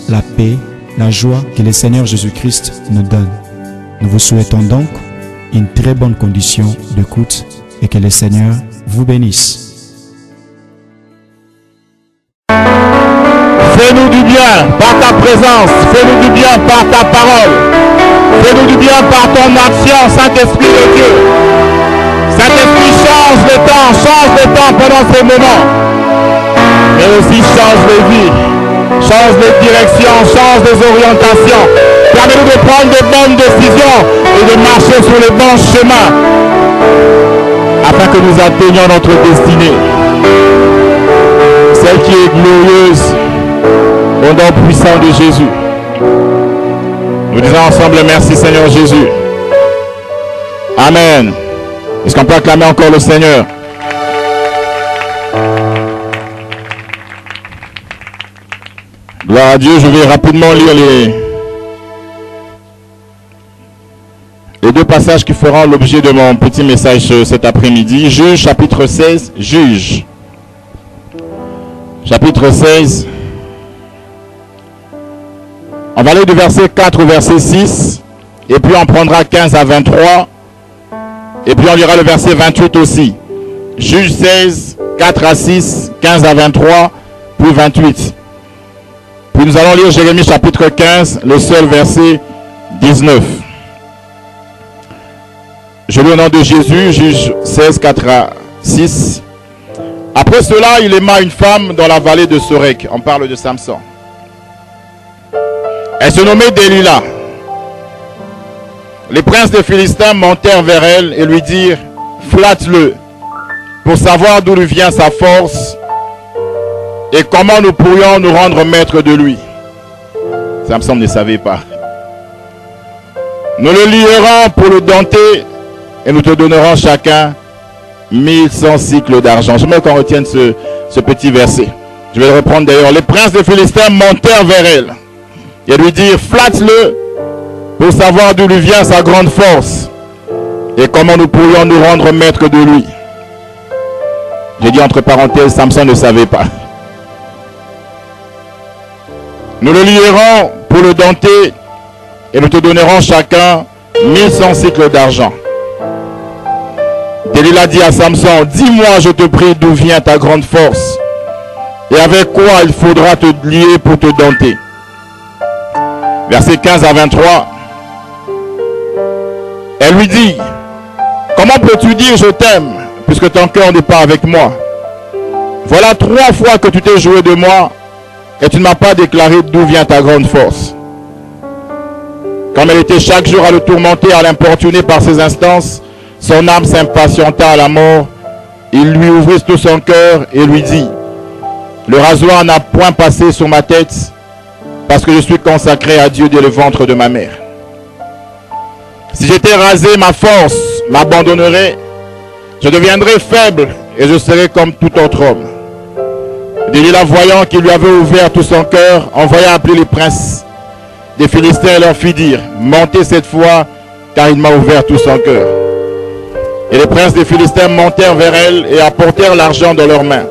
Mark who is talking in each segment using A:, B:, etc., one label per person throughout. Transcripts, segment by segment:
A: la paix, la joie que le Seigneur Jésus-Christ nous donne. Nous vous souhaitons donc une très bonne condition d'écoute et que le Seigneur vous bénisse.
B: Fais-nous du bien par ta présence, fais-nous du bien par ta parole, fais-nous du bien par ton action, Saint-Esprit de Dieu. Saint-Esprit, change le temps pendant ces moments, mais aussi change les vies, change les directions, change les orientations. Permets-nous de prendre de bonnes décisions et de marcher sur les bons chemins afin que nous atteignions notre destinée, celle qui est glorieuse au nom puissant de Jésus. Nous disons ensemble merci Seigneur Jésus. Amen. Est-ce qu'on peut acclamer encore le Seigneur? Gloire à Dieu. Je vais rapidement lire les deux passages qui feront l'objet de mon petit message cet après-midi. Juge chapitre 16. Juge chapitre 16. On va aller du verset 4 au verset 6. Et puis on prendra 15 à 23. Et puis on lira le verset 28 aussi. Juge 16, 4 à 6, 15 à 23, puis 28. Puis nous allons lire Jérémie chapitre 15, le seul verset 19. Je lis au nom de Jésus, Juge 16, 4 à 6. Après cela, il aima une femme dans la vallée de Sorek. On parle de Samson. Elle se nommait Delilah. Les princes des Philistins montèrent vers elle et lui dirent, flatte-le, pour savoir d'où lui vient sa force et comment nous pourrions nous rendre maîtres de lui. Samson ne savait pas. Nous le lierons pour le dompter et nous te donnerons chacun 1100 cycles d'argent. J'aimerais qu'on retienne ce petit verset. Je vais le reprendre d'ailleurs. Les princes des Philistins montèrent vers elle et lui dirent, flatte-le, pour savoir d'où lui vient sa grande force et comment nous pourrions nous rendre maîtres de lui. J'ai dit entre parenthèses, Samson ne savait pas. Nous le lierons pour le dompter et nous te donnerons chacun 1100 cycles d'argent. Delilah dit à Samson, dis-moi, je te prie, d'où vient ta grande force et avec quoi il faudra te lier pour te dompter. Versets 15 à 23. Elle lui dit, comment peux-tu dire je t'aime puisque ton cœur n'est pas avec moi? Voilà 3 fois que tu t'es joué de moi et tu ne m'as pas déclaré d'où vient ta grande force. Comme elle était chaque jour à le tourmenter, à l'importuner par ses instances, son âme s'impatienta à la mort. Il lui ouvrit tout son cœur et lui dit, le rasoir n'a point passé sur ma tête parce que je suis consacré à Dieu dès le ventre de ma mère. Si j'étais rasé, ma force m'abandonnerait. Je deviendrais faible et je serais comme tout autre homme. Delilah, voyant qu'il lui avait ouvert tout son cœur, envoya appeler les princes des Philistins et leur fit dire, montez cette fois, car il m'a ouvert tout son cœur. Et les princes des Philistins montèrent vers elle et apportèrent l'argent dans leurs mains.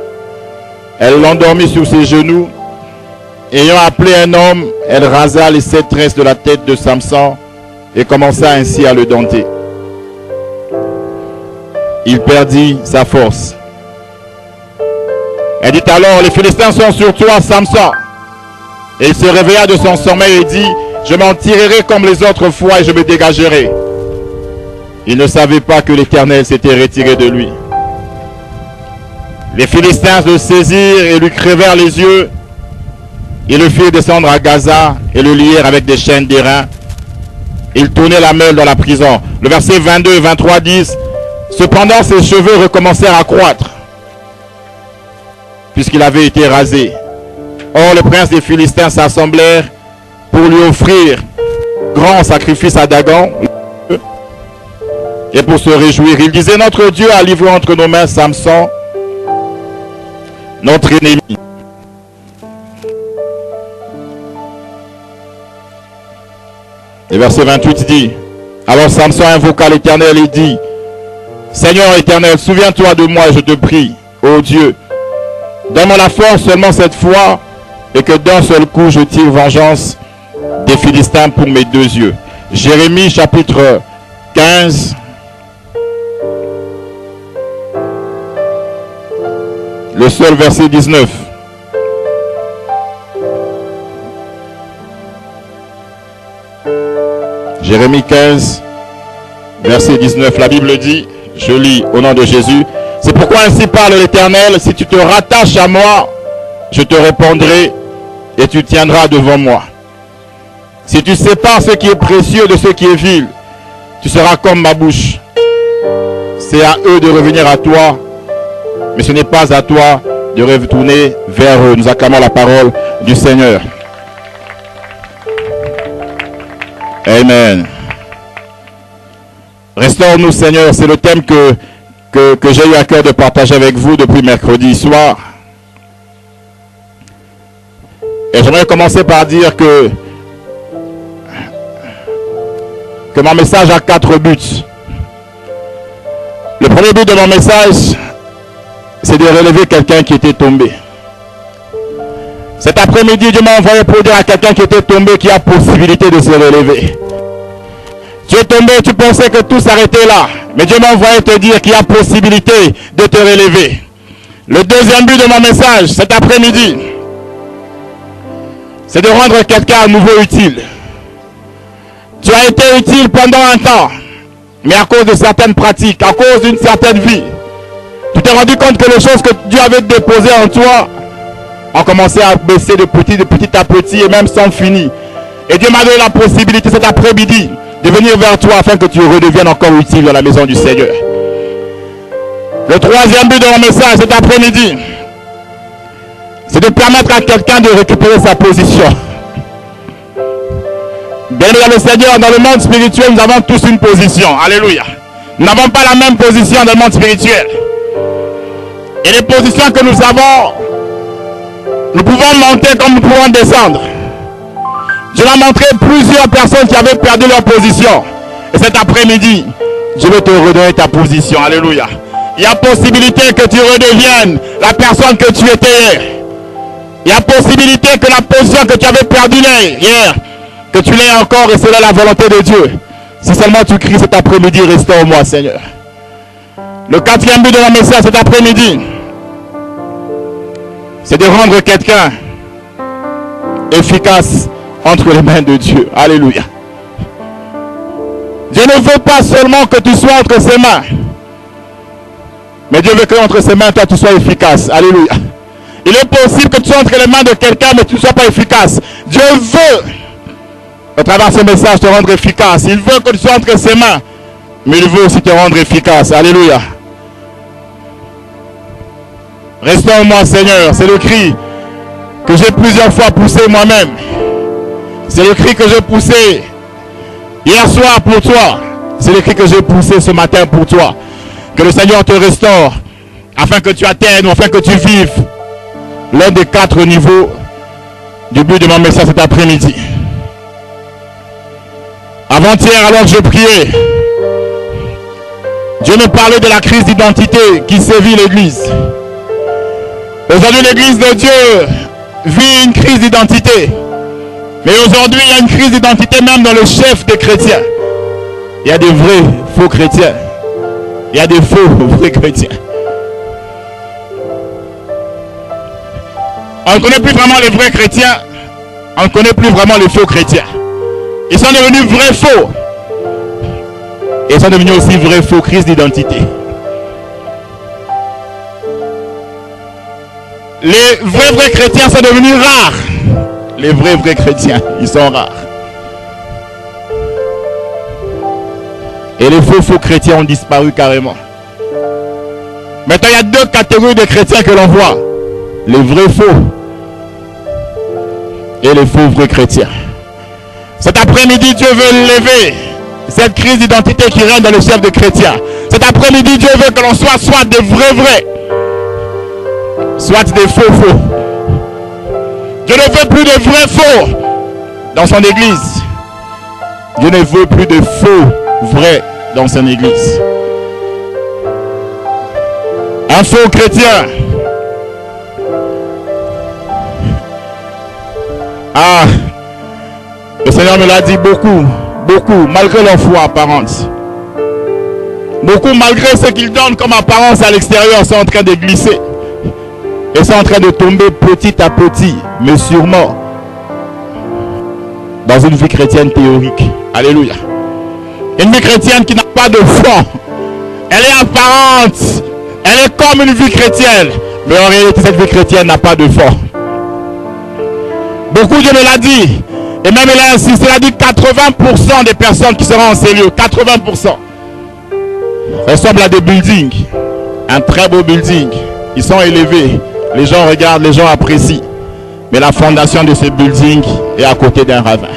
B: Elle l'endormit sur ses genoux. Ayant appelé un homme, elle rasa les 7 tresses de la tête de Samson et commença ainsi à le dompter. Il perdit sa force. Elle dit alors, les Philistins sont sur toi, Samson. Et il se réveilla de son sommeil et dit, je m'en tirerai comme les autres fois et je me dégagerai. Il ne savait pas que l'Éternel s'était retiré de lui. Les Philistins le saisirent et lui crevèrent les yeux. Ils le firent descendre à Gaza et le lièrent avec des chaînes d'airain. Il tournait la meule dans la prison. Le verset 22 et 23 disent, cependant ses cheveux recommencèrent à croître, puisqu'il avait été rasé. Or les princes des Philistins s'assemblèrent pour lui offrir grand sacrifice à Dagon et pour se réjouir. Il disait, notre Dieu a livré entre nos mains Samson, notre ennemi. Le verset 28 dit, alors Samson invoqua l'Éternel et dit, Seigneur Éternel, souviens-toi de moi et je te prie, ô Dieu, donne-moi la force seulement cette fois et que d'un seul coup je tire vengeance des Philistins pour mes 2 yeux. Jérémie chapitre 15. Le seul verset 19. Jérémie 15, verset 19. La Bible dit, je lis au nom de Jésus. C'est pourquoi ainsi parle l'Éternel, si tu te rattaches à moi, je te répondrai et tu tiendras devant moi. Si tu sépares ce qui est précieux de ce qui est vil, tu seras comme ma bouche. C'est à eux de revenir à toi, mais ce n'est pas à toi de retourner vers eux. Nous acclamons la parole du Seigneur. Amen. Restaure-nous, Seigneur. C'est le thème que j'ai eu à cœur de partager avec vous depuis mercredi soir. Et j'aimerais commencer par dire que mon message a 4 buts. Le premier but de mon message, c'est de relever quelqu'un qui était tombé. Cet après-midi, Dieu m'a envoyé pour dire à quelqu'un qui était tombé qu'il y a possibilité de se relever. Tu es tombé, tu pensais que tout s'arrêtait là. Mais Dieu m'a envoyé te dire qu'il y a possibilité de te relever. Le deuxième but de mon message, cet après-midi, c'est de rendre quelqu'un à nouveau utile. Tu as été utile pendant un temps, mais à cause de certaines pratiques, à cause d'une certaine vie, tu t'es rendu compte que les choses que Dieu avait déposées en toi ont commencé à baisser de petit à petit et même sans fini. Et Dieu m'a donné la possibilité cet après-midi de venir vers toi afin que tu redeviennes encore utile dans la maison du Seigneur. Le troisième but de mon message cet après-midi, c'est de permettre à quelqu'un de récupérer sa position. Bien aimé dans le Seigneur, dans le monde spirituel, nous avons tous une position. Alléluia. Nous n'avons pas la même position dans le monde spirituel. Et les positions que nous avons, nous pouvons monter comme nous pouvons descendre. Je vais montrer plusieurs personnes qui avaient perdu leur position. Et cet après-midi, je vais te redonner ta position. Alléluia. Il y a possibilité que tu redeviennes la personne que tu étais hier. Il y a possibilité que la position que tu avais perdue hier, que tu l'aies encore, et c'est là la volonté de Dieu. Si seulement tu cries cet après-midi, restaure-moi, Seigneur. Le quatrième but de mon message cet après-midi, c'est de rendre quelqu'un efficace entre les mains de Dieu. Alléluia. Dieu ne veut pas seulement que tu sois entre ses mains, mais Dieu veut que entre ses mains, toi, tu sois efficace. Alléluia. Il est possible que tu sois entre les mains de quelqu'un, mais tu ne sois pas efficace. Dieu veut, à travers ce message, te rendre efficace. Il veut que tu sois entre ses mains, mais il veut aussi te rendre efficace. Alléluia. Restaure-moi, Seigneur. C'est le cri que j'ai plusieurs fois poussé moi-même. C'est le cri que j'ai poussé hier soir pour toi. C'est le cri que j'ai poussé ce matin pour toi. Que le Seigneur te restaure, afin que tu atteignes, afin que tu vives l'un des 4 niveaux du but de mon message cet après-midi. Avant-hier, alors que je priais, Dieu me parlait de la crise d'identité qui sévit l'Église. Aujourd'hui, l'Église de Dieu vit une crise d'identité. Mais aujourd'hui, il y a une crise d'identité même dans le chef des chrétiens. Il y a des vrais faux chrétiens. Il y a des faux vrais chrétiens. On ne connaît plus vraiment les vrais chrétiens. On ne connaît plus vraiment les faux chrétiens. Ils sont devenus vrais faux. Et ils sont devenus aussi vrais faux, crise d'identité. Les vrais chrétiens sont devenus rares. Les vrais chrétiens, ils sont rares. Et les faux chrétiens ont disparu carrément. Maintenant, il y a 2 catégories de chrétiens que l'on voit. Les vrais faux et les faux vrais chrétiens. Cet après-midi, Dieu veut lever cette crise d'identité qui règne dans le chef de chrétiens. Cet après-midi, Dieu veut que l'on soit des vrais, soit des faux. Dieu ne veut plus de vrais faux dans son église. Dieu ne veut plus de faux vrais dans son église. Un faux chrétien, Ah, le Seigneur me l'a dit beaucoup, malgré leur foi apparente. Beaucoup, malgré ce qu'ils donnent comme apparence à l'extérieur, sont en train de glisser. Et sont en train de tomber petit à petit, mais sûrement, dans une vie chrétienne théorique. Alléluia. Une vie chrétienne qui n'a pas de fond. Elle est apparente. Elle est comme une vie chrétienne. Mais en réalité, cette vie chrétienne n'a pas de fond. Beaucoup, Dieu me l'a dit. Et même il a insisté, il a dit 80% des personnes qui seront en ces lieux, 80%, ressemblent à des buildings. Un très beau building. Ils sont élevés. Les gens regardent, les gens apprécient. Mais la fondation de ce building est à côté d'un ravin.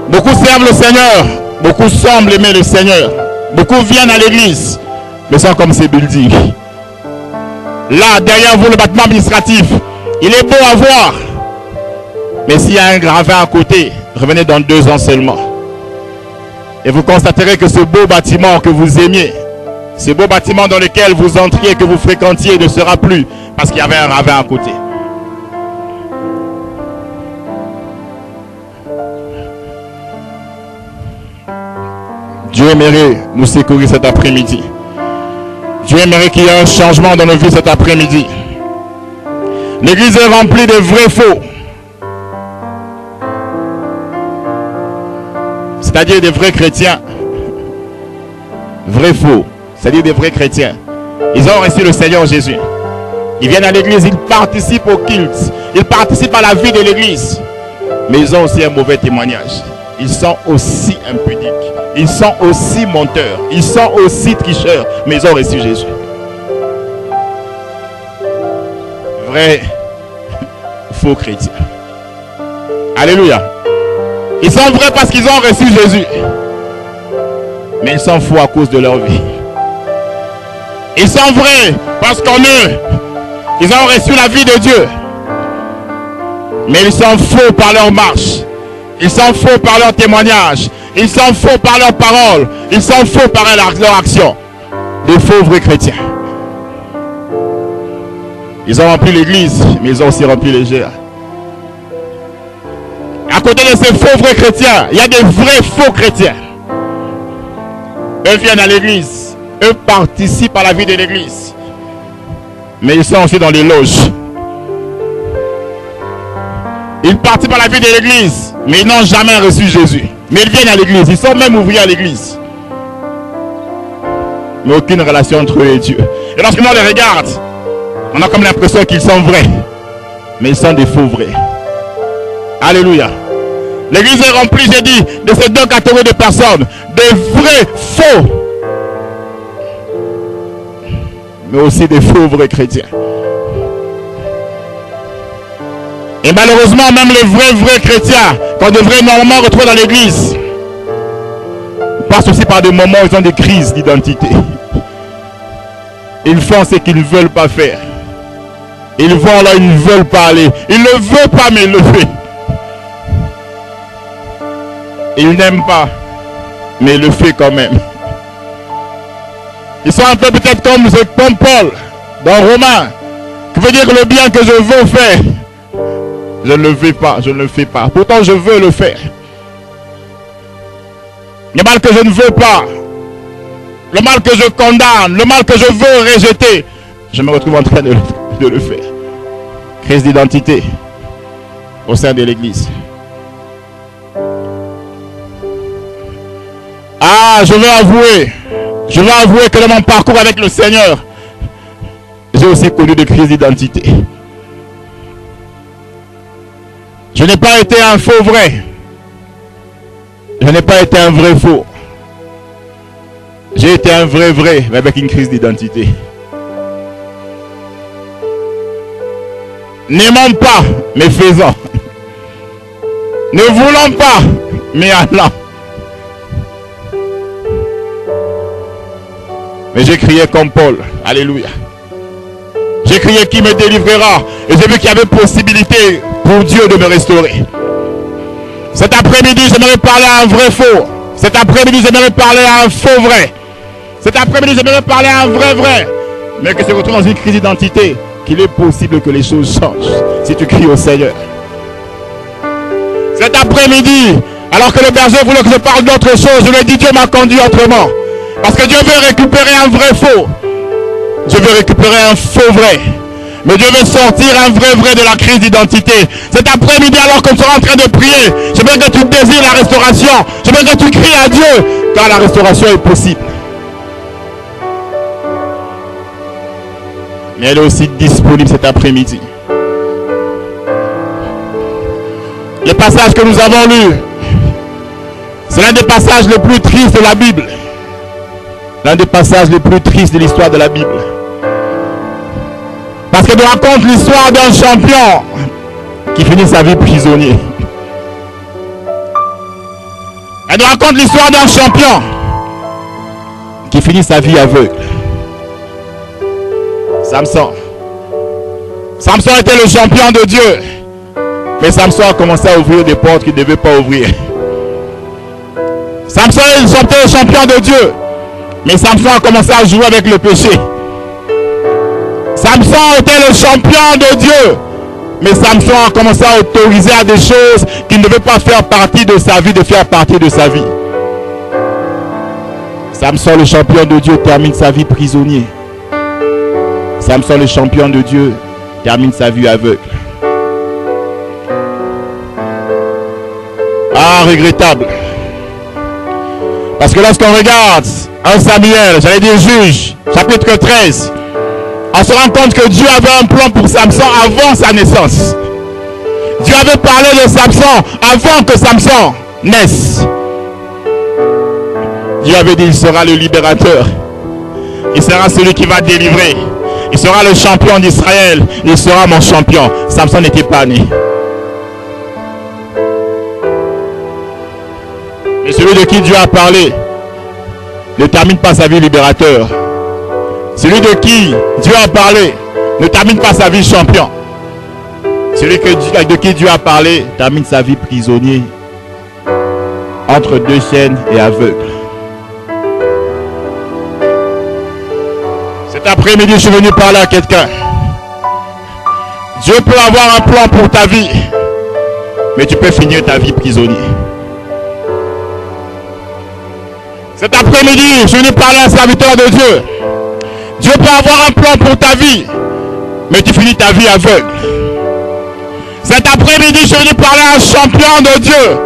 B: Beaucoup servent le Seigneur. Beaucoup semblent aimer le Seigneur. Beaucoup viennent à l'église. Mais sont comme ces buildings. Là, derrière vous, le bâtiment administratif. Il est beau à voir. Mais s'il y a un ravin à côté, revenez dans 2 ans seulement. Et vous constaterez que ce beau bâtiment que vous aimiez, ce beau bâtiment dans lequel vous entriez, que vous fréquentiez, ne sera plus parce qu'il y avait un ravin à côté. Dieu aimerait nous secourir cet après-midi. Dieu aimerait qu'il y ait un changement dans nos vies cet après-midi. L'église est remplie de vrais faux. C'est-à-dire des vrais chrétiens. Vrais faux. C'est-à-dire des vrais chrétiens. Ils ont reçu le Seigneur Jésus. Ils viennent à l'église, ils participent au culte. Ils participent à la vie de l'église. Mais ils ont aussi un mauvais témoignage. Ils sont aussi impudiques. Ils sont aussi menteurs. Ils sont aussi tricheurs. Mais ils ont reçu Jésus. Vrai, faux chrétiens. Alléluia. Ils sont vrais parce qu'ils ont reçu Jésus. Mais ils sont faux à cause de leur vie. Ils sont vrais parce qu'en eux, ils ont reçu la vie de Dieu. Mais ils sont faux par leur marche. Ils sont faux par leur témoignage. Ils sont faux par leurs paroles. Ils sont faux par leur action. Des faux vrais chrétiens. Ils ont rempli l'église, mais ils ont aussi rempli les gers. À côté de ces faux vrais chrétiens, il y a des vrais faux chrétiens. Eux viennent à l'église. Eux participent à la vie de l'église. Mais ils sont aussi dans les loges. Ils participent à la vie de l'église, mais ils n'ont jamais reçu Jésus. Mais ils viennent à l'église. Ils sont même ouvriers à l'église. Mais aucune relation entre eux et Dieu. Et lorsqu'on les regarde, on a comme l'impression qu'ils sont vrais. Mais ils sont des faux vrais. Alléluia. L'église est remplie, j'ai dit, de ces 2 catégories de personnes. Des vrais faux. Mais aussi des faux vrais chrétiens. Et malheureusement, même les vrais chrétiens, qu'on devrait normalement retrouver dans l'église, passent aussi par des moments où ils ont des crises d'identité. Ils font ce qu'ils ne veulent pas faire. Ils vont là, ils ne veulent pas aller. Ils ne veulent pas, mais ils le font. Ils n'aiment pas, mais ils le font quand même. Ils sont un peu peut-être comme Paul dans Romains, qui veut dire que le bien que je veux faire, je ne le fais pas, je ne le fais pas. Pourtant, je veux le faire. Le mal que je ne veux pas, le mal que je condamne, le mal que je veux rejeter, je me retrouve en train de le faire. Crise d'identité au sein de l'église. Ah, je veux avouer que dans mon parcours avec le Seigneur, j'ai aussi connu des crises d'identité. Je n'ai pas été un faux vrai. Je n'ai pas été un vrai faux. J'ai été un vrai vrai, mais avec une crise d'identité. N'aimons pas, mais faisons. Ne voulons pas, mais allons. Mais j'ai crié comme Paul. Alléluia. J'ai crié qui me délivrera. Et j'ai vu qu'il y avait possibilité pour Dieu de me restaurer. Cet après-midi, j'aimerais parler à un vrai faux. Cet après-midi, j'aimerais parler à un faux vrai. Cet après-midi, j'aimerais parler à un vrai vrai. Mais qui se retrouve dans une crise d'identité qu'il est possible que les choses changent si tu cries au Seigneur. Cet après-midi, alors que le berger voulait que je parle d'autre chose, je lui ai dit Dieu m'a conduit autrement. Parce que Dieu veut récupérer un vrai faux. Dieu veut récupérer un faux vrai. Mais Dieu veut sortir un vrai vrai de la crise d'identité. Cet après-midi, alors qu'on sera en train de prier, je veux que tu désires la restauration. Je veux que tu cries à Dieu, car la restauration est possible. Mais elle est aussi disponible cet après-midi. Le passage que nous avons lu, c'est l'un des passages les plus tristes de la Bible. L'un des passages les plus tristes de l'histoire de la Bible. Parce qu'elle nous raconte l'histoire d'un champion qui finit sa vie prisonnier. Elle nous raconte l'histoire d'un champion qui finit sa vie aveugle. Samson. Samson était le champion de Dieu. Mais Samson a commencé à ouvrir des portes qu'il ne devait pas ouvrir. Samson était le champion de Dieu. Mais Samson a commencé à jouer avec le péché. Samson était le champion de Dieu. Mais Samson a commencé à autoriser à des choses qui ne devaient pas faire partie de sa vie, de faire partie de sa vie. Samson, le champion de Dieu, termine sa vie prisonnier. Samson, le champion de Dieu, termine sa vie aveugle. Ah, regrettable. Parce que lorsqu'on regarde 1 Samuel, j'allais dire Juge, chapitre 13, on se rend compte que Dieu avait un plan pour Samson avant sa naissance. Dieu avait parlé de Samson avant que Samson naisse. Dieu avait dit, il sera le libérateur. Il sera celui qui va délivrer. Il sera le champion d'Israël. Il sera mon champion. Samson n'était pas né. Mais celui de qui Dieu a parlé ne termine pas sa vie libérateur. Celui de qui Dieu a parlé ne termine pas sa vie champion. Celui de qui Dieu a parlé termine sa vie prisonnier entre deux chaînes et aveugle. Cet après-midi, je suis venu parler à quelqu'un. Dieu peut avoir un plan pour ta vie, mais tu peux finir ta vie prisonnier. Cet après-midi, je suis venu parler à un serviteur de Dieu. Dieu peut avoir un plan pour ta vie, mais tu finis ta vie aveugle. Cet après-midi, je suis venu parler à un champion de Dieu.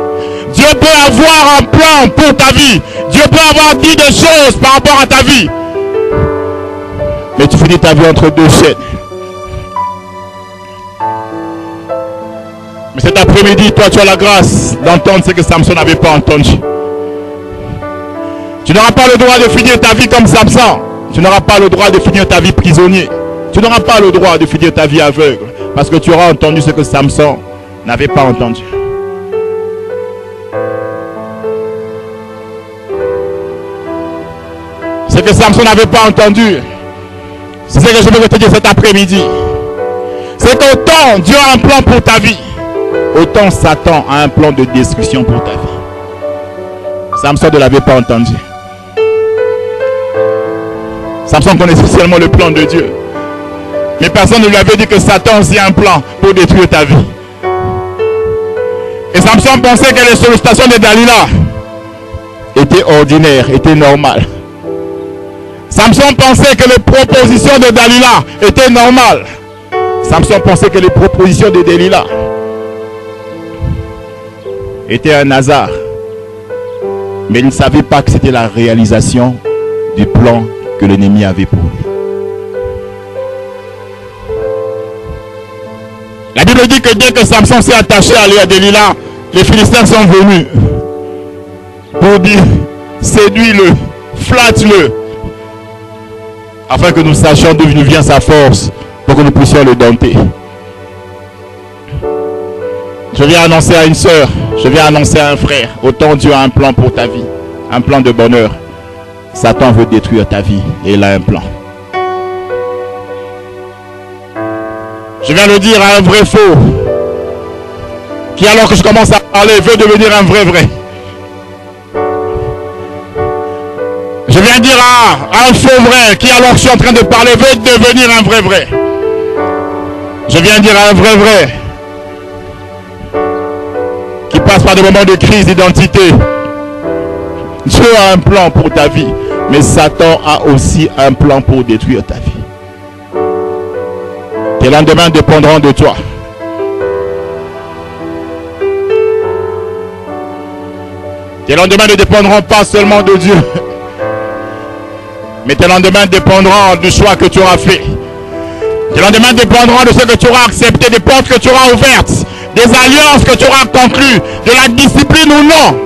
B: Dieu peut avoir un plan pour ta vie. Dieu peut avoir dit des choses par rapport à ta vie, mais tu finis ta vie entre deux chaînes. Mais cet après-midi, toi, tu as la grâce d'entendre ce que Samson n'avait pas entendu. Tu n'auras pas le droit de finir ta vie comme Samson. Tu n'auras pas le droit de finir ta vie prisonnier. Tu n'auras pas le droit de finir ta vie aveugle. Parce que tu auras entendu ce que Samson n'avait pas entendu. Ce que Samson n'avait pas entendu, c'est ce que je veux te dire cet après-midi. C'est qu'autant Dieu a un plan pour ta vie, autant Satan a un plan de destruction pour ta vie. Samson ne l'avait pas entendu. Samson connaissait seulement le plan de Dieu. Mais personne ne lui avait dit que Satan aussi a un plan pour détruire ta vie. Et Samson pensait que les sollicitations de Dalila étaient ordinaires, étaient normales. Samson pensait que les propositions de Dalila étaient normales. Samson pensait que les propositions de Dalila étaient un hasard. Mais il ne savait pas que c'était la réalisation du plan que l'ennemi avait pour lui. La Bible dit que dès que Samson s'est attaché à Dalila, les Philistins sont venus pour dire, séduis-le, flatte-le, afin que nous sachions d'où nous vient sa force, pour que nous puissions le dompter. Je viens annoncer à une sœur, je viens annoncer à un frère, autant Dieu a un plan pour ta vie, un plan de bonheur. Satan veut détruire ta vie et il a un plan. Je viens le dire à un vrai faux, qui alors que je commence à parler, veut devenir un vrai vrai. Je viens dire à un faux vrai, qui alors que je suis en train de parler, veut devenir un vrai vrai. Je viens dire un vrai qui passe par des moments de crise d'identité. Dieu a un plan pour ta vie, mais Satan a aussi un plan pour détruire ta vie. Tes lendemains dépendront de toi. Tes lendemains ne dépendront pas seulement de Dieu, mais tes lendemains dépendront du choix que tu auras fait. Tes lendemains dépendront de ce que tu auras accepté, des portes que tu auras ouvertes, des alliances que tu auras conclues, de la discipline ou non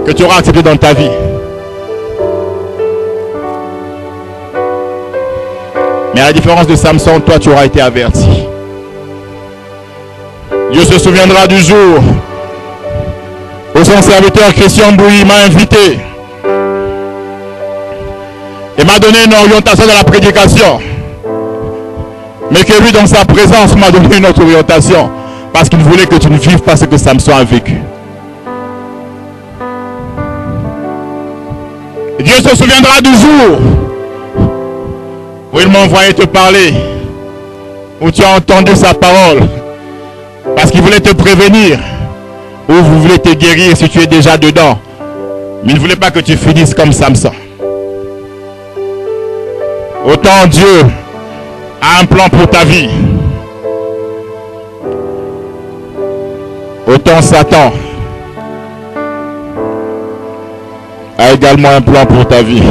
B: que tu auras accepté dans ta vie. Mais à la différence de Samson, toi tu auras été averti. Dieu se souviendra du jour où son serviteur Christian Bouilly m'a invité et m'a donné une orientation de la prédication, mais que lui dans sa présence m'a donné une autre orientation parce qu'il voulait que tu ne vives pas ce que Samson a vécu. Dieu se souviendra du jour où il m'a envoyé te parler, où tu as entendu sa parole, parce qu'il voulait te prévenir, ou vous voulez te guérir si tu es déjà dedans. Mais il ne voulait pas que tu finisses comme Samson. Autant Dieu a un plan pour ta vie, autant Satan a également un plan pour ta vie.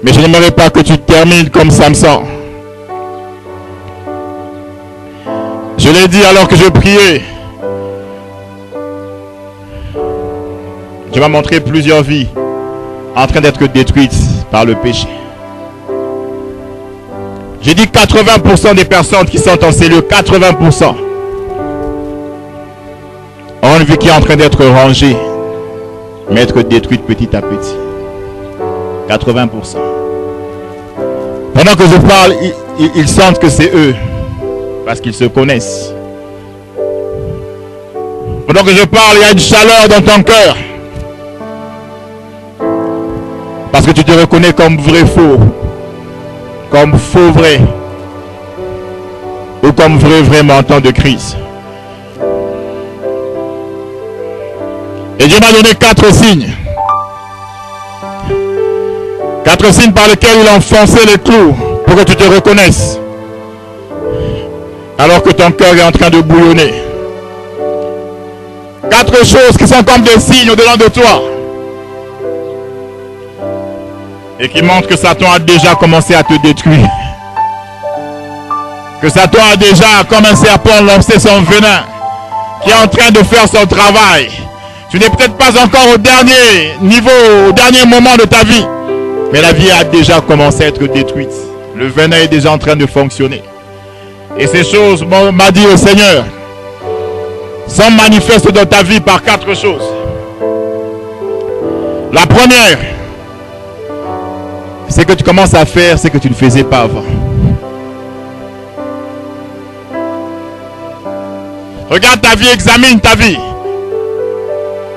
B: Mais je n'aimerais pas que tu termines comme Samson. Je l'ai dit alors que je priais. Dieu m'a montré plusieurs vies en train d'être détruites par le péché. J'ai dit 80% des personnes qui sont en cellule, 80% ont une vie qui est en train d'être rangée, mais être détruite petit à petit. 80%. Pendant que je parle, ils sentent que c'est eux, parce qu'ils se connaissent. Pendant que je parle, il y a une chaleur dans ton cœur, parce que tu te reconnais comme vrai faux, comme faux vrai, ou comme vrai menton de crise. Et Dieu m'a donné 4 signes. 4 signes par lesquels il a enfoncé les clous pour que tu te reconnaisses, alors que ton cœur est en train de bouillonner. 4 choses qui sont comme des signes au-delà de toi et qui montrent que Satan a déjà commencé à te détruire, que Satan a déjà, comme un serpent, lancé son venin, qui est en train de faire son travail. Tu n'es peut-être pas encore au dernier niveau, au dernier moment de ta vie, mais la vie a déjà commencé à être détruite. Le venin est déjà en train de fonctionner. Et ces choses, m'a dit le Seigneur, sont manifestes dans ta vie par 4 choses. La première, c'est que tu commences à faire ce que tu ne faisais pas avant. Regarde ta vie, examine ta vie.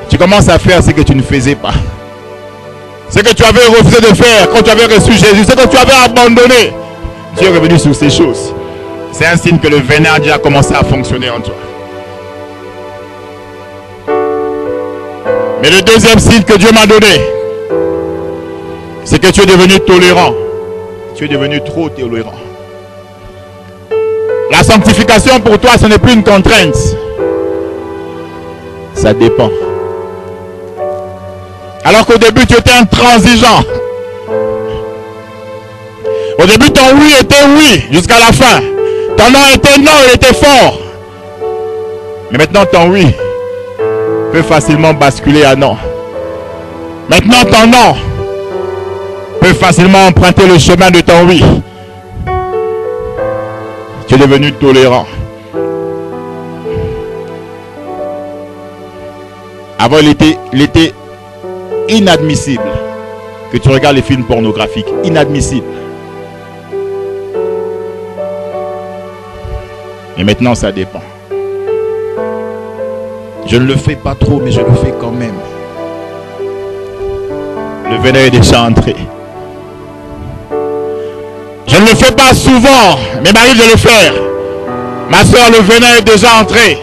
B: Tu commences à faire ce que tu ne faisais pas. Ce que tu avais refusé de faire quand tu avais reçu Jésus, ce que tu avais abandonné, tu es revenu sur ces choses. C'est un signe que le venin a déjà commencé à fonctionner en toi. Mais le deuxième signe que Dieu m'a donné, c'est que tu es devenu tolérant. Tu es devenu trop tolérant. La sanctification pour toi, ce n'est plus une contrainte. Ça dépend. Alors qu'au début, tu étais intransigeant. Au début, ton oui était oui jusqu'à la fin. Ton non était non, il était fort. Mais maintenant, ton oui peut facilement basculer à non. Maintenant, ton non peut facilement emprunter le chemin de ton oui. Tu es devenu tolérant. Avant, il était inadmissible que tu regardes les films pornographiques. Inadmissible. Et maintenant, ça dépend. Je ne le fais pas trop, mais je le fais quand même. Le venin est déjà entré. Je ne le fais pas souvent, mais il m'arrive de le faire. Ma soeur, le venin est déjà entré.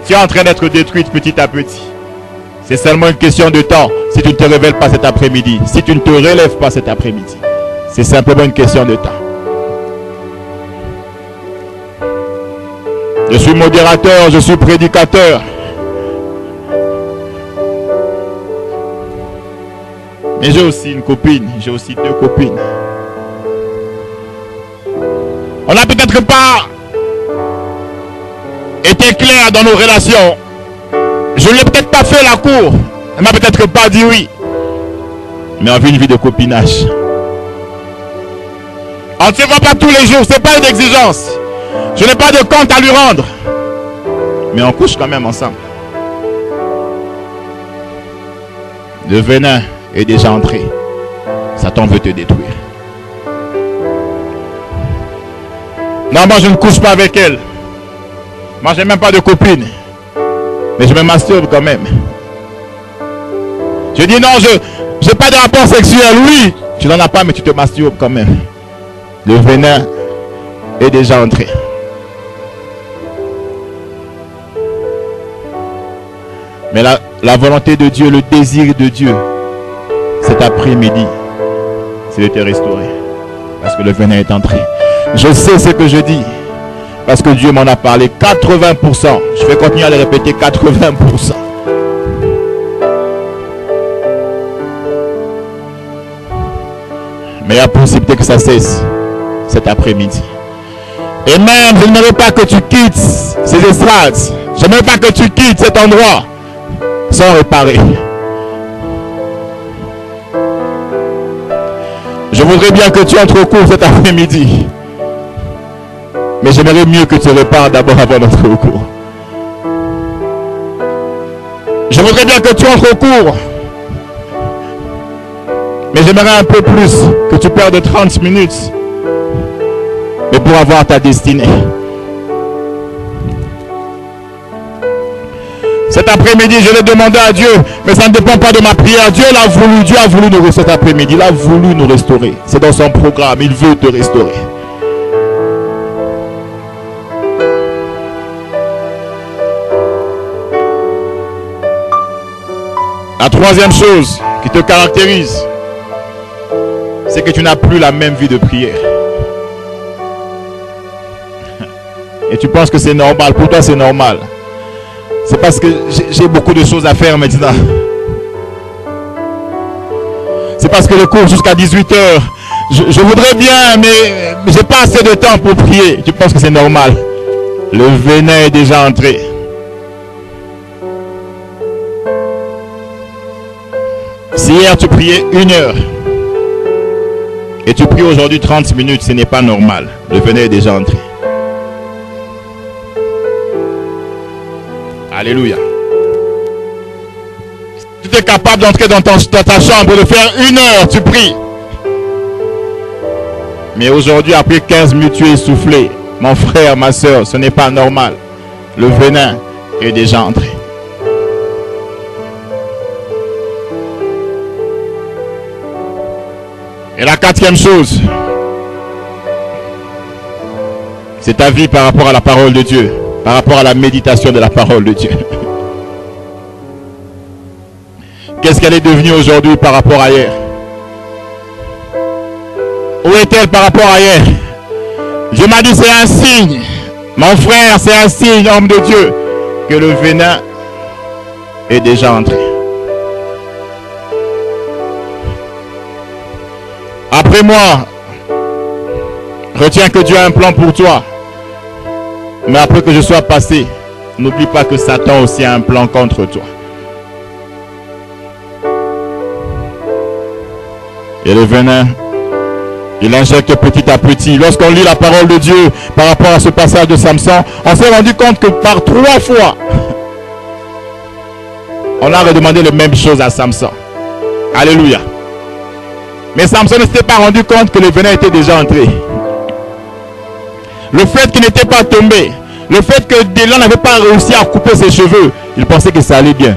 B: Tu es en train d'être détruite petit à petit. C'est seulement une question de temps si tu ne te révèles pas cet après-midi. Si tu ne te relèves pas cet après-midi. C'est simplement une question de temps. Je suis modérateur, je suis prédicateur. Mais j'ai aussi une copine, j'ai aussi 2 copines. On n'a peut-être pas été clair dans nos relations. Je ne l'ai peut-être pas fait la cour. Elle m'a peut-être pas dit oui. Mais on vit une vie de copinage. On ne se voit pas tous les jours, ce n'est pas une exigence. Je n'ai pas de compte à lui rendre. Mais on couche quand même ensemble. Le venin est déjà entré. Satan veut te détruire. Non, moi je ne couche pas avec elle. Moi je n'ai même pas de copine. Mais je me masturbe quand même. Je dis non, je n'ai pas de rapport sexuel. Oui, tu n'en as pas, mais tu te masturbes quand même. Le venin est déjà entré. Mais la volonté de Dieu, le désir de Dieu, cet après-midi, c'est de te restaurer. Parce que le venin est entré. Je sais ce que je dis. Parce que Dieu m'en a parlé. 80%. Je vais continuer à le répéter. 80%. Mais il y a possibilité que ça cesse cet après-midi. Et même, je n'aimerais pas que tu quittes ces estrades. Je n'aimerais pas que tu quittes cet endroit sans réparer. Je voudrais bien que tu entres au cours cet après-midi. Mais j'aimerais mieux que tu répares d'abord avant d'entrer au cours. Je voudrais bien que tu entres au cours. Mais j'aimerais un peu plus que tu perdes 30 minutes. Mais pour avoir ta destinée. Cet après-midi, je l'ai demandé à Dieu, mais ça ne dépend pas de ma prière. Dieu a voulu nous restaurer cet après-midi. Il a voulu nous restaurer. C'est dans son programme. Il veut te restaurer. La troisième chose qui te caractérise, c'est que tu n'as plus la même vie de prière. Et tu penses que c'est normal. Pour toi, c'est normal. C'est parce que j'ai beaucoup de choses à faire maintenant. C'est parce que le cours jusqu'à 18 h, je voudrais bien, mais j'ai pas assez de temps pour prier. Tu penses que c'est normal. Le venin est déjà entré. Si hier tu priais 1 heure et tu pries aujourd'hui 30 minutes, ce n'est pas normal. Le venin est déjà entré. Alléluia. Tu es capable d'entrer dans ta chambre et de faire 1 heure, tu pries. Mais aujourd'hui, après 15 minutes, tu es essoufflé. Mon frère, ma soeur, ce n'est pas normal. Le venin est déjà entré. Et la 4e chose, c'est ta vie par rapport à la parole de Dieu, par rapport à la méditation de la parole de Dieu. Qu'est-ce qu'elle est devenue aujourd'hui par rapport à hier? Où est-elle par rapport à hier? Dieu m'a dit c'est un signe, mon frère, c'est un signe, homme de Dieu, que le venin est déjà entré. Après moi, retiens que Dieu a un plan pour toi. Mais après que je sois passé, n'oublie pas que Satan aussi a un plan contre toi. Et le venin, il injecte petit à petit. Lorsqu'on lit la parole de Dieu par rapport à ce passage de Samson, on s'est rendu compte que par 3 fois, on a redemandé les mêmes choses à Samson. Alléluia. Mais Samson ne s'était pas rendu compte que le venin était déjà entré. Le fait qu'il n'était pas tombé, le fait que Délon n'avait pas réussi à couper ses cheveux, il pensait que ça allait bien.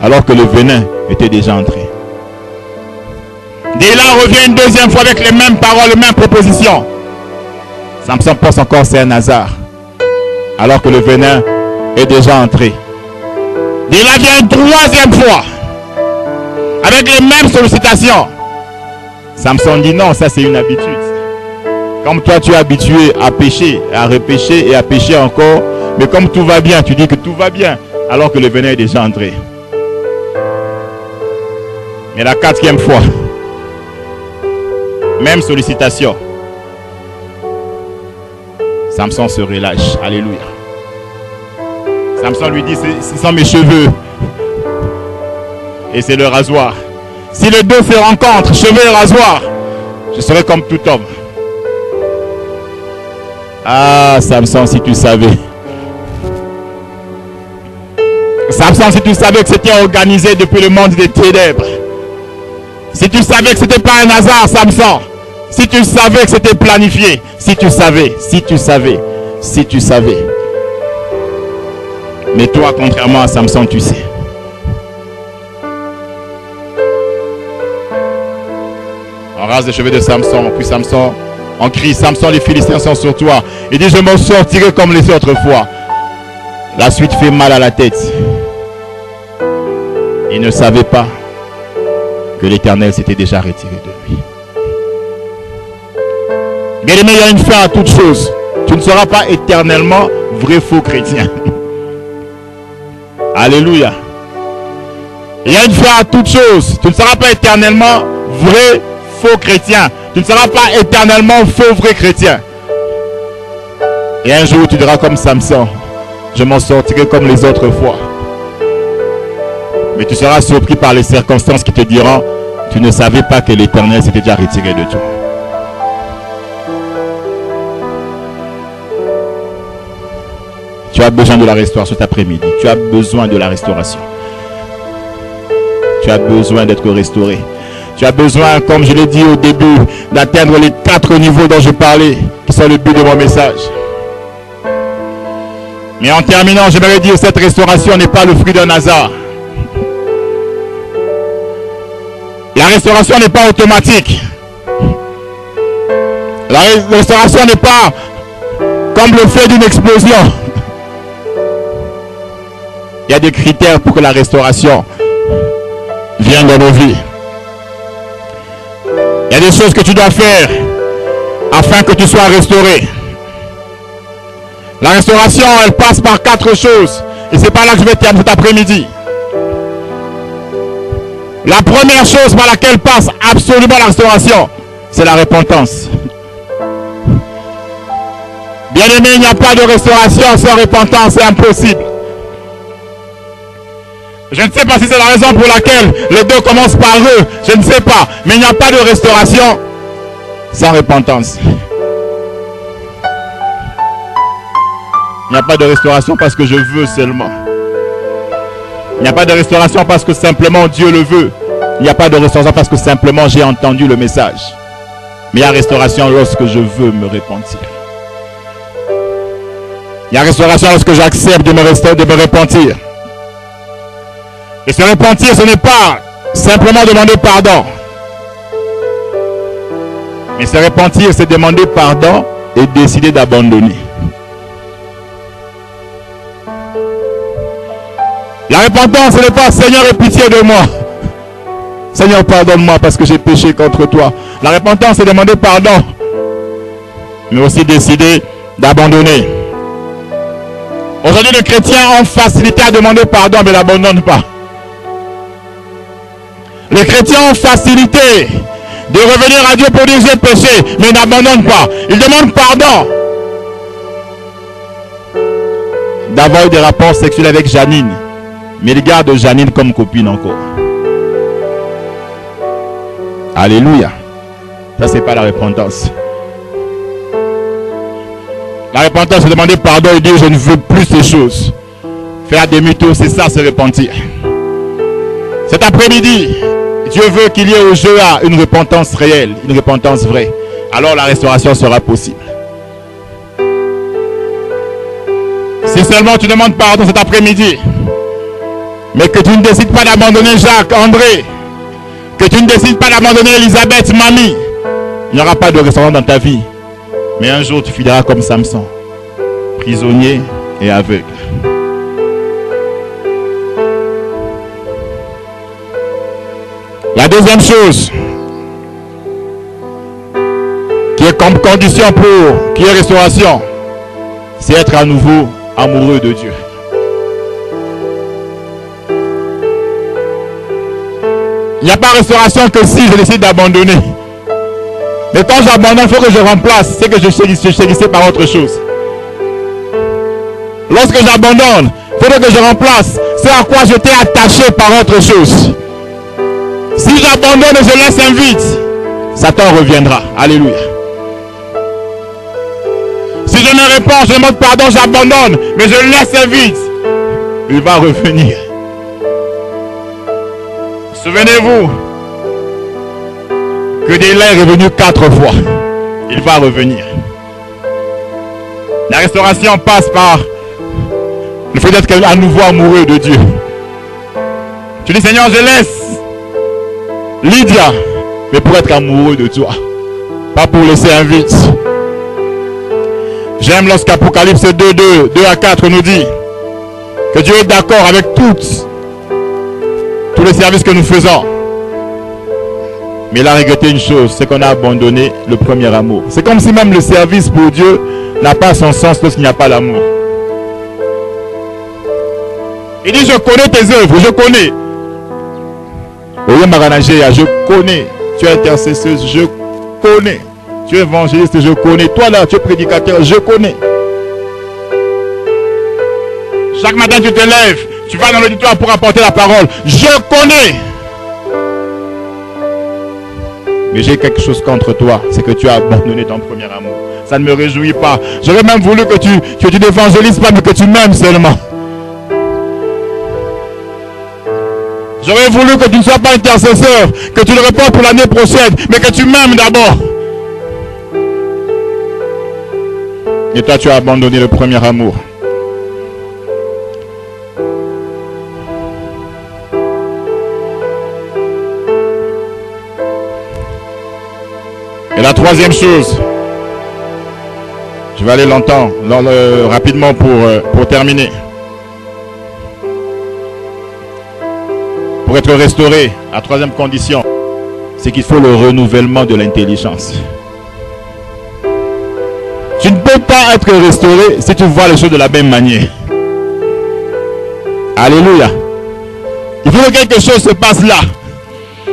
B: Alors que le venin était déjà entré. Delilah revient une deuxième fois avec les mêmes paroles, les mêmes propositions. Samson pense encore que c'est un hasard, alors que le venin est déjà entré. Delilah vient une troisième fois, avec les mêmes sollicitations. Samson dit non, ça c'est une habitude. Comme toi tu es habitué à pécher, à repêcher et à pécher encore, mais comme tout va bien, tu dis que tout va bien, alors que le venin est déjà entré. Mais la quatrième fois, même sollicitation. Samson se relâche. Alléluia. Samson lui dit, ce sont mes cheveux. Et c'est le rasoir. Si les deux se rencontrent, cheveux et rasoir, je serai comme tout homme. Ah, Samson, si tu savais. Samson, si tu savais que c'était organisé depuis le monde des ténèbres. Si tu savais que ce n'était pas un hasard, Samson. Si tu savais que c'était planifié. Si tu savais, si tu savais, si tu savais. Mais toi, contrairement à Samson, tu sais. On rase les cheveux de Samson, puis Samson, on crie, Samson, les Philistins sont sur toi. Il dit, je m'en sortirai comme les autres fois. La suite fait mal à la tête. Il ne savait pas que l'Éternel s'était déjà retiré de lui. Bien-aimé, il y a une fin à toute chose. Tu ne seras pas éternellement vrai faux chrétien. Alléluia. Il y a une fin à toute chose. Tu ne seras pas éternellement vrai faux chrétien. Tu ne seras pas éternellement faux vrai chrétien. Et un jour tu diras comme Samson, je m'en sortirai comme les autres fois. Mais tu seras surpris par les circonstances qui te diront, tu ne savais pas que l'Éternel s'était déjà retiré de toi. Tu as besoin de la restauration cet après-midi. Tu as besoin de la restauration. Tu as besoin d'être restauré. Tu as besoin, comme je l'ai dit au début, d'atteindre les 4 niveaux dont je parlais, qui sont le but de mon message. Mais en terminant, j'aimerais dire que cette restauration n'est pas le fruit d'un hasard. La restauration n'est pas automatique. La restauration n'est pas comme le fait d'une explosion. Il y a des critères pour que la restauration vienne dans nos vies. Il y a des choses que tu dois faire afin que tu sois restauré. La restauration, elle passe par 4 choses. Et c'est par là que je vais terminer cet après-midi. La première chose par laquelle passe absolument la restauration, c'est la repentance. Bien aimé, il n'y a pas de restauration sans repentance, c'est impossible. Je ne sais pas si c'est la raison pour laquelle les deux commencent par eux. Je ne sais pas. Mais il n'y a pas de restauration sans repentance. Il n'y a pas de restauration parce que je veux seulement. Il n'y a pas de restauration parce que simplement Dieu le veut. Il n'y a pas de restauration parce que simplement j'ai entendu le message. Mais il y a restauration lorsque je veux me repentir. Il y a restauration lorsque j'accepte de me repentir. Et se repentir, ce n'est pas simplement demander pardon. Mais se repentir, c'est demander pardon et décider d'abandonner. La repentance, ce n'est pas Seigneur, aie pitié de moi. Seigneur, pardonne-moi parce que j'ai péché contre toi. La repentance, c'est demander pardon. Mais aussi décider d'abandonner. Aujourd'hui, les chrétiens ont facilité à demander pardon, mais n'abandonnent pas. Les chrétiens ont facilité de revenir à Dieu pour dire j'ai péché, mais ils n'abandonnent pas. Ils demandent pardon d'avoir eu des rapports sexuels avec Janine, mais ils gardent Janine comme copine encore. Alléluia. Ça, c'est pas la repentance. La repentance, c'est demander pardon et dire je ne veux plus ces choses. Faire demi-tour, c'est ça, se repentir. Cet après-midi, Dieu veut qu'il y ait au jeu une repentance réelle, une repentance vraie. Alors la restauration sera possible. Si seulement tu demandes pardon cet après-midi, mais que tu ne décides pas d'abandonner Jacques, André, Que tu ne décides pas d'abandonner Elisabeth, mamie. Il n'y aura pas de restaurant dans ta vie. Mais un jour, tu finiras comme Samson, prisonnier et aveugle. La deuxième chose qui est comme condition pour qu'il y ait restauration, c'est être à nouveau amoureux de Dieu. Il n'y a pas restauration que si je décide d'abandonner. Mais quand j'abandonne, il faut que je remplace ce que je chérissais par autre chose. Lorsque j'abandonne, il faut que je remplace ce à quoi j'étais attaché par autre chose. Si j'abandonne et je laisse un vide, Satan reviendra. Alléluia. Si je me réponds, je demande pardon, j'abandonne, mais je laisse un vide, il va revenir. Souvenez-vous que Delilah est revenu 4 fois. Il va revenir. La restauration passe par le fait d'être à nouveau amoureux de Dieu. Tu dis, Seigneur, je laisse Lydia, mais pour être amoureux de toi, pas pour laisser un vide. J'aime lorsqu'Apocalypse 2 à 4 nous dit que Dieu est d'accord avec tous les services que nous faisons. Mais il a regretté une chose, c'est qu'on a abandonné le premier amour. C'est comme si même le service pour Dieu n'a pas son sens lorsqu'il n'y a pas l'amour. Il dit, je connais tes œuvres, je connais. Je connais. Tu es intercesseuse, je connais. Tu es évangéliste, je connais. Toi là, tu es prédicateur, je connais. Chaque matin, tu te lèves, tu vas dans l'auditoire pour apporter la parole. Je connais. Mais j'ai quelque chose contre toi, c'est que tu as abandonné ton premier amour. Ça ne me réjouit pas. J'aurais même voulu que tu n'évangélises pas, mais que tu m'aimes seulement. J'aurais voulu que tu ne sois pas intercesseur, que tu le reportes pour l'année prochaine, mais que tu m'aimes d'abord. Et toi, tu as abandonné le premier amour. Et la troisième chose, je vais aller longtemps, rapidement pour terminer. Pour être restauré, la troisième condition, c'est qu'il faut le renouvellement de l'intelligence. Tu ne peux pas être restauré si tu vois les choses de la même manière. Alléluia. Il faut que quelque chose se passe là.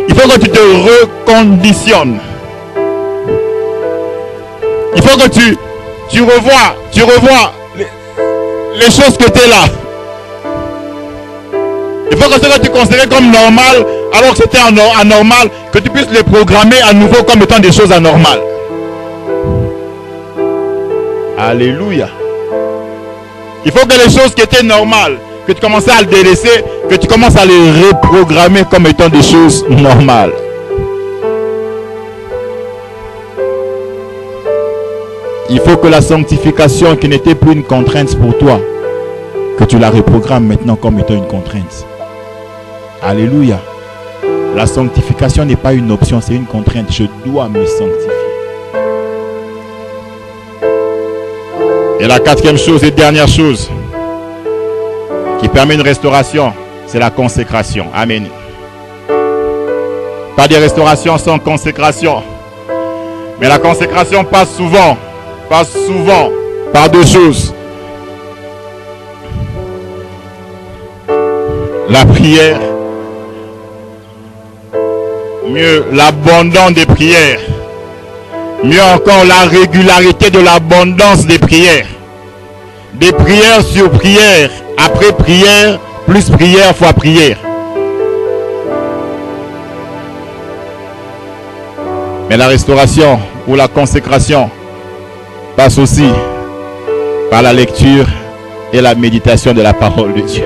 B: Il faut que tu te reconditionnes. Il faut que tu revois les choses que tu es là. Il faut que ce que tu considérais comme normal, alors que c'était anormal, que tu puisses les programmer à nouveau comme étant des choses anormales. Alléluia. Il faut que les choses qui étaient normales, que tu commençais à le délaisser, que tu commences à les reprogrammer comme étant des choses normales. Il faut que la sanctification qui n'était plus une contrainte pour toi, que tu la reprogrammes maintenant comme étant une contrainte. Alléluia. La sanctification n'est pas une option, c'est une contrainte. Je dois me sanctifier. Et la quatrième chose et dernière chose qui permet une restauration, c'est la consécration. Amen. Pas de restauration sans consécration. Mais la consécration passe souvent par deux choses. La prière, mieux l'abondance des prières, mieux encore la régularité de l'abondance des prières. Des prières sur prière, après prière, plus prière fois prière. Mais la restauration ou la consécration passe aussi par la lecture et la méditation de la parole de Dieu.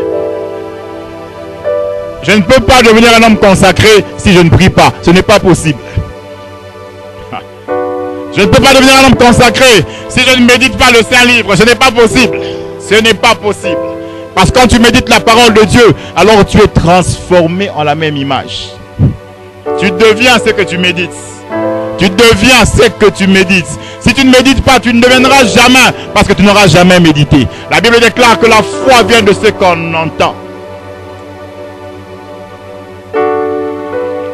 B: Je ne peux pas devenir un homme consacré si je ne prie pas. Ce n'est pas possible. Je ne peux pas devenir un homme consacré si je ne médite pas le Saint-Livre. Ce n'est pas possible. Ce n'est pas possible. Parce que quand tu médites la parole de Dieu, alors tu es transformé en la même image. Tu deviens ce que tu médites. Tu deviens ce que tu médites. Si tu ne médites pas, tu ne deviendras jamais, parce que tu n'auras jamais médité. La Bible déclare que la foi vient de ce qu'on entend.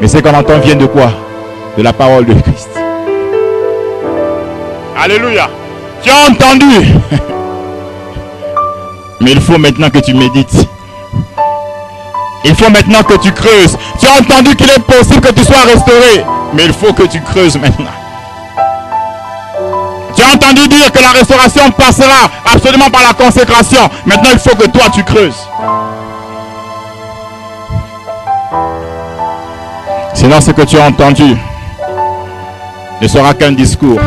B: Mais ce qu'on entend vient de quoi? De la parole de Christ. Alléluia. Tu as entendu. Mais il faut maintenant que tu médites. Il faut maintenant que tu creuses. Tu as entendu qu'il est possible que tu sois restauré. Mais il faut que tu creuses maintenant. Tu as entendu dire que la restauration passera absolument par la consécration. Maintenant, il faut que toi, tu creuses. Sinon, ce que tu as entendu ne sera qu'un discours.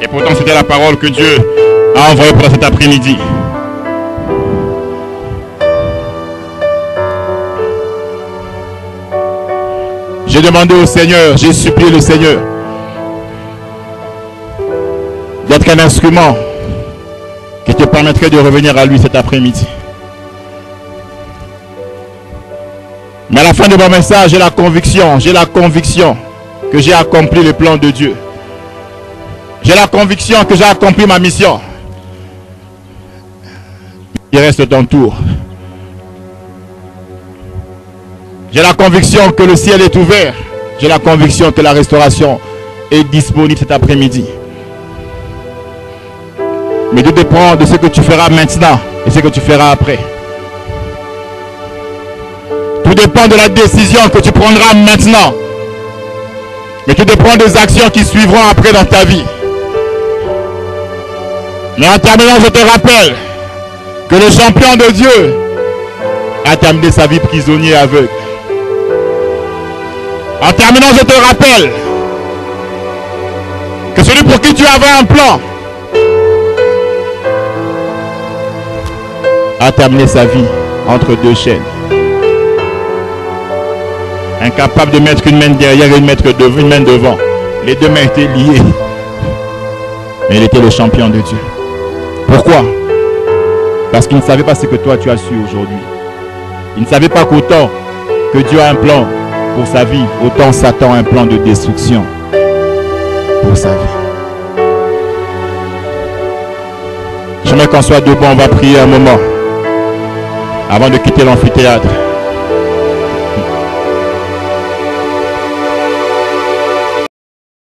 B: Et pourtant, c'était la parole que Dieu a envoyée pour cet après-midi. J'ai demandé au Seigneur, j'ai supplié le Seigneur d'être un instrument qui te permettrait de revenir à lui cet après-midi. Mais à la fin de mon message, j'ai la conviction que j'ai accompli le plan de Dieu. J'ai la conviction que j'ai accompli ma mission. Il reste ton tour. J'ai la conviction que le ciel est ouvert. J'ai la conviction que la restauration est disponible cet après-midi. Mais tout dépend de ce que tu feras maintenant et ce que tu feras après. Tout dépend de la décision que tu prendras maintenant. Mais tout dépend des actions qui suivront après dans ta vie. Mais en terminant, je te rappelle que le champion de Dieu a terminé sa vie prisonnier aveugle. En terminant, je te rappelle que celui pour qui tu avais un plan a terminé sa vie entre deux chaînes. Incapable de mettre une main derrière et une main devant. Les deux mains étaient liées. Mais il était le champion de Dieu. Pourquoi? Parce qu'il ne savait pas ce que toi tu as su aujourd'hui. Il ne savait pas qu'autant que Dieu a un plan pour sa vie, autant Satan a un plan de destruction pour sa vie. J'aimerais qu'on soit debout, on va prier un moment avant de quitter l'amphithéâtre.